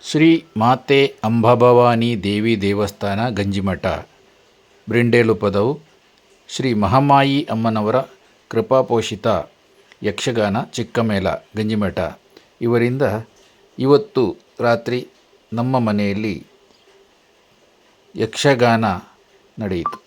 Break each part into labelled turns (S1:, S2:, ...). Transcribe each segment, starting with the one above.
S1: ಶ್ರೀ ಮಾತೆ ಅಂಬಾಭವಾನಿ ದೇವಿ ದೇವಸ್ಥಾನ ಗಂಜಿಮಠ ಬ್ರಿಂಡೇಲು ಪದವು ಶ್ರೀ ಮಹಾಮಾಯಿ ಅಮ್ಮನವರ ಕೃಪಾಪೋಷಿತ ಯಕ್ಷಗಾನ ಚಿಕ್ಕಮೇಳ ಗಂಜಿಮಠ ಇವರಿಂದ ಇವತ್ತು ರಾತ್ರಿ ನಮ್ಮ ಮನೆಯಲ್ಲಿ ಯಕ್ಷಗಾನ ನಡೆಯಿತು.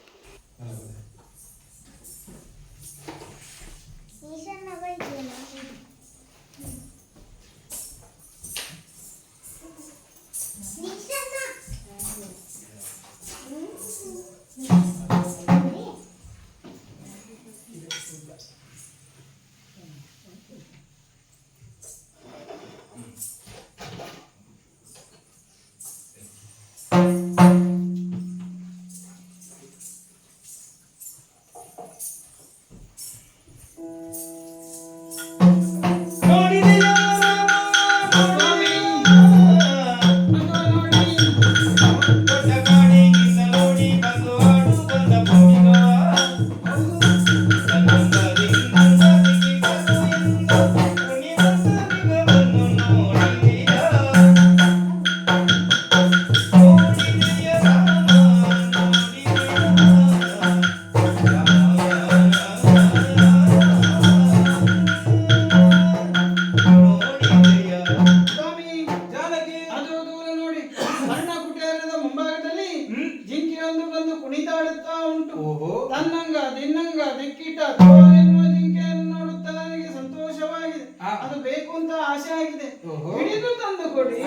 S2: ಕುಣಿತಾಡುತ್ತಾ ಉಂಟು. ತನ್ನಂಗ ದಿನ್ನಂಗ ದಿಕ್ಕಿಟ ತೋರೆನ್ನುವ ಜಿಂಕೆಯನ್ನು ನೋಡುತ್ತಾ ನನಗೆ ಸಂತೋಷವಾಗಿದೆ. ಅದು ಬೇಕು ಅಂತ ಆಸೆ ಆಗಿದೆ. ಹಿಡಿದು ತಂದು ಕೊಡಿ.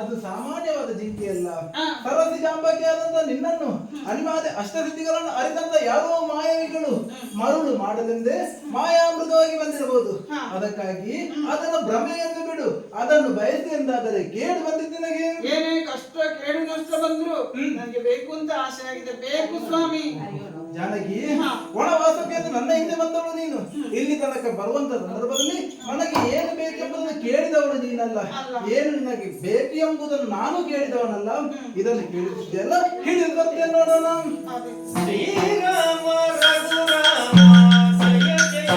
S2: ಅದು ಸಾಮಾನ್ಯವಾದ ಜಿಂಕೆಯಲ್ಲ. ಸರಸಿ ಜಾಂಬಕಿ ಆದಂತ ನಿನ್ನನ್ನು ಅನಿವಾರ್ಯ ಅಷ್ಟಸಿದ್ಧಿಗಳನ್ನು ಅರಿತಂತ ಯಾರೋ ಮಾಯಾವಿಗಳು ಮರುಳು ಮಾಡಲೆಂದೇ ಮಾಯಾಮೃಗವಾಗಿ ಬಂದಿರಬಹುದು. ಅದಕ್ಕಾಗಿ ಅದನ್ನು ಭ್ರಮೆ ಎಂದು ಬಿಡು. ಅದನ್ನು ಬಯಸಿ ಎಂದಾದರೆ ಕೇಳು ಬಂದಿದ್ದು ನನಗೆ. ಏನೇ ಕಷ್ಟ ಕೇಳು ನಷ್ಟ ಬಂದ್ರು ನನಗೆ ಬೇಕು ಅಂತ ಆಸೆ ಆಗಿದೆ. ಬೇಕು ಸ್ವಾಮಿ. ಜಾನಕಿ, ವನವಾಸಕ್ಕೆ ಎಂದು ನನ್ನ ಹಿಂದೆ ಬಂದವಳು ನೀನು. ಇಲ್ಲಿ ತನಕ ಬರುವಂತ ಸಂದರ್ಭದಲ್ಲಿ ನನಗೆ ಏನು ಬೇಕೆಂಬುದನ್ನು ಕೇಳಿದವಳು ನೀನಲ್ಲ. ಏನು ನಿನಗೆ ಬೇಕು ಎಂಬುದನ್ನು ನಾನು ಕೇಳಿದವನಲ್ಲ. ಇದನ್ನು ಕೇಳಿದ್ದೆಲ್ಲ ಹಿಡಿದಂತೆ ನೋಡೋಣ. ಶ್ರೀರಾಮ ರಘುರಾಮ ಜಯ ಜಯ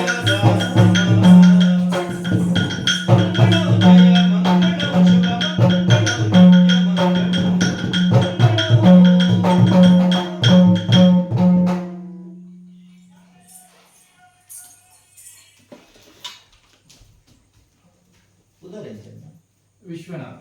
S3: ವಿಶ್ವನಾಥ